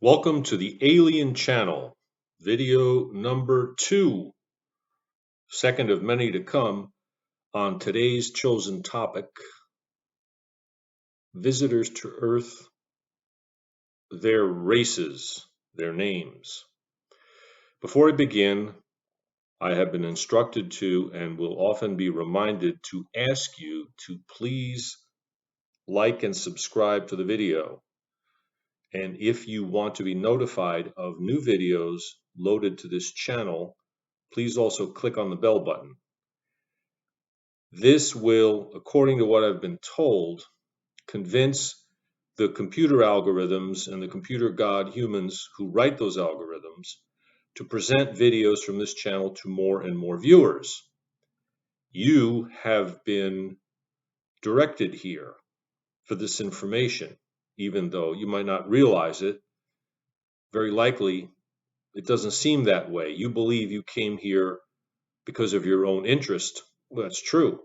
Welcome to the Alien Channel, video number 2, second of many to come, on today's chosen topic, visitors to Earth, their races, their names. Before I begin, I have been instructed to and will often be reminded to ask you to please like and subscribe to the video. And if you want to be notified of new videos loaded to this channel, please also click on the bell button. This will, according to what I've been told, convince the computer algorithms and the computer god humans who write those algorithms to present videos from this channel to more and more viewers. You have been directed here for this information, even though you might not realize it. Very likely, it doesn't seem that way. You believe you came here because of your own interest. Well, that's true.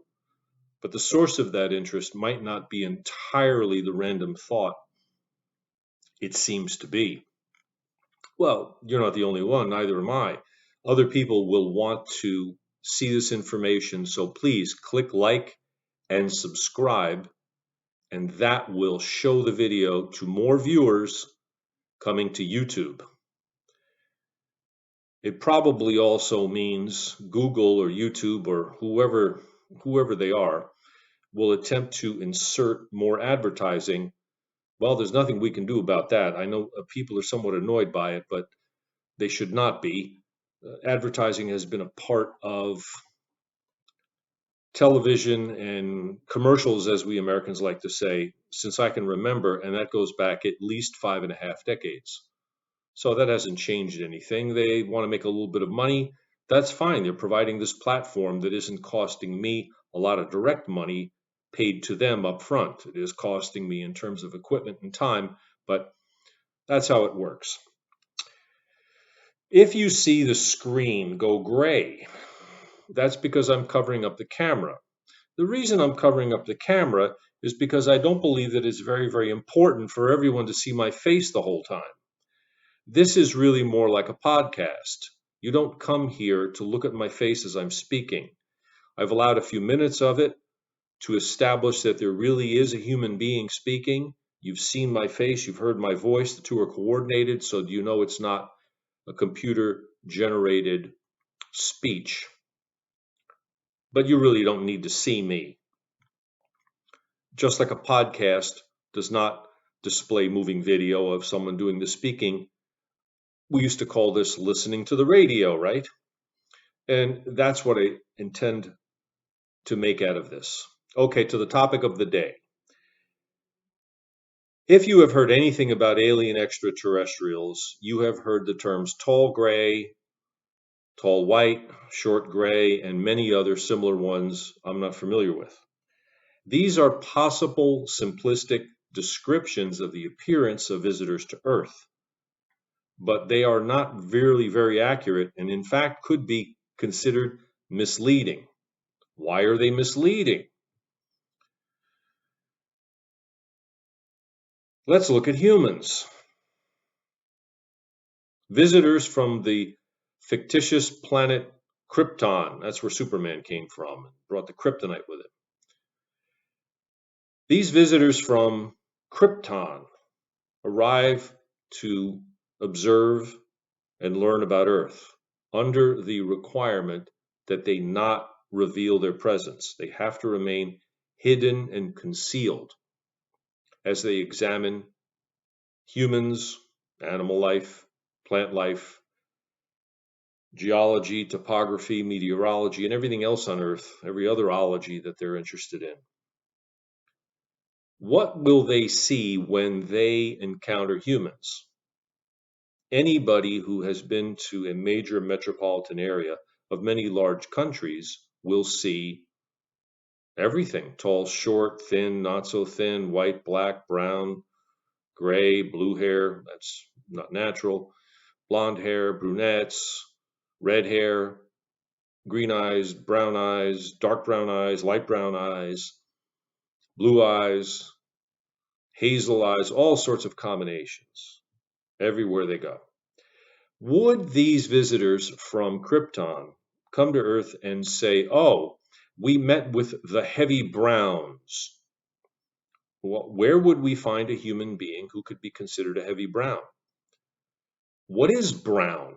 But the source of that interest might not be entirely the random thought it seems to be. Well, you're not the only one, neither am I. Other people will want to see this information, so please click like and subscribe, and that will show the video to more viewers coming to YouTube. It probably also means Google or YouTube or whoever they are will attempt to insert more advertising. Well, there's nothing we can do about that. I know people are somewhat annoyed by it, but they should not be. Advertising has been a part of television and commercials, as we Americans like to say, since I can remember, and that goes back at least 5.5 decades. So that hasn't changed anything. They want to make a little bit of money. That's fine. They're providing this platform that isn't costing me a lot of direct money paid to them up front. It is costing me in terms of equipment and time, but that's how it works. If you see the screen go gray, that's because I'm covering up the camera. The reason I'm covering up the camera is because I don't believe that it's very, very important for everyone to see my face the whole time. This is really more like a podcast. You don't come here to look at my face as I'm speaking. I've allowed a few minutes of it to establish that there really is a human being speaking. You've seen my face, you've heard my voice, the two are coordinated, so you know it's not a computer-generated speech. But you really don't need to see me. Just like a podcast does not display moving video of someone doing the speaking, we used to call this listening to the radio, right? And that's what I intend to make out of this. Okay, to the topic of the day. If you have heard anything about alien extraterrestrials, you have heard the terms tall gray, tall white, short gray, and many other similar ones I'm not familiar with. These are possible simplistic descriptions of the appearance of visitors to Earth, but they are not really very accurate and in fact could be considered misleading. Why are they misleading? Let's look at humans. Visitors from the fictitious planet Krypton, that's where Superman came from, brought the kryptonite with him. These visitors from Krypton arrive to observe and learn about Earth under the requirement that they not reveal their presence. They have to remain hidden and concealed as they examine humans, animal life, plant life, geology, topography, meteorology, and everything else on Earth, every other ology that they're interested in. What will they see when they encounter humans? Anybody who has been to a major metropolitan area of many large countries will see everything: tall, short, thin, not so thin, white, black, brown, gray, blue hair, that's not natural, blonde hair, brunettes, red hair, green eyes, dark brown eyes, light brown eyes, blue eyes, hazel eyes, all sorts of combinations. everywhere they go. Would these visitors from Krypton come to Earth and say, oh, we met with the heavy browns? Well, where would we find a human being who could be considered a heavy brown? What is brown?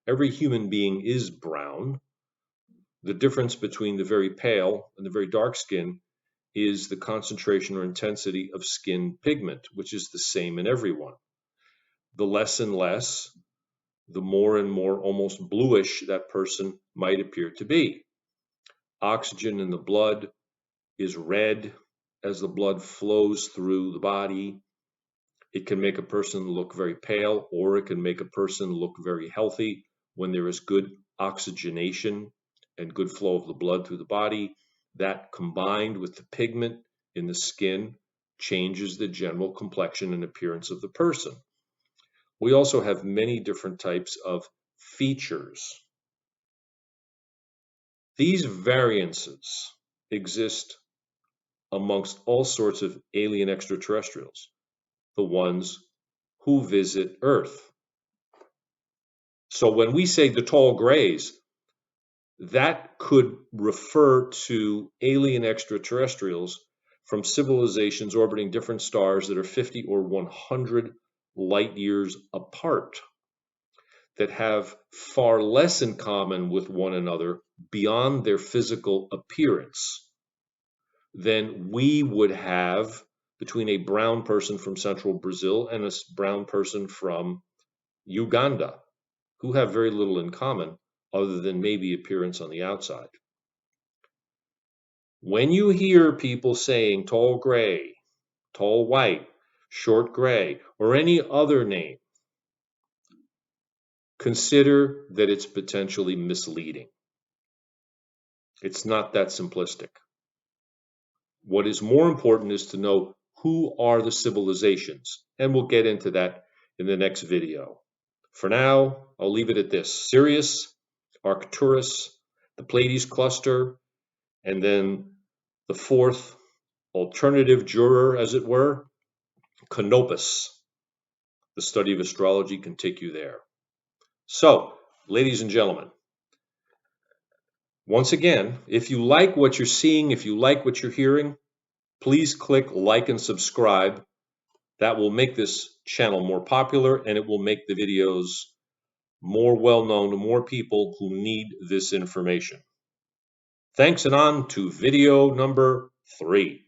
Every human being is brown. The difference between the very pale and the very dark skin is the concentration or intensity of skin pigment, which is the same in everyone. The less and less, the more and more almost bluish that person might appear to be. Oxygen in the blood is red as the blood flows through the body. It can make a person look very pale, or it can make a person look very healthy when there is good oxygenation and good flow of the blood through the body. That, combined with the pigment in the skin, changes the general complexion and appearance of the person. We also have many different types of features. These variances exist amongst all sorts of alien extraterrestrials, the ones who visit Earth. So when we say the tall grays, that could refer to alien extraterrestrials from civilizations orbiting different stars that are 50 or 100 light years apart, that have far less in common with one another beyond their physical appearance than we would have between a brown person from central Brazil and a brown person from Uganda, who have very little in common other than maybe appearance on the outside. When you hear people saying tall gray, tall white, short gray, or any other name, consider that it's potentially misleading. It's not that simplistic. What is more important is to know who are the civilizations, and we'll get into that in the next video. For now, I'll leave it at this: Sirius, Arcturus, the Pleiades cluster, and then the fourth alternative juror, as it were, Canopus. The study of astrology can take you there. So, ladies and gentlemen, once again, if you like what you're seeing, if you like what you're hearing, please click like and subscribe. That will make this channel more popular, and it will make the videos more well-known to more people who need this information. Thanks, and on to video number 3.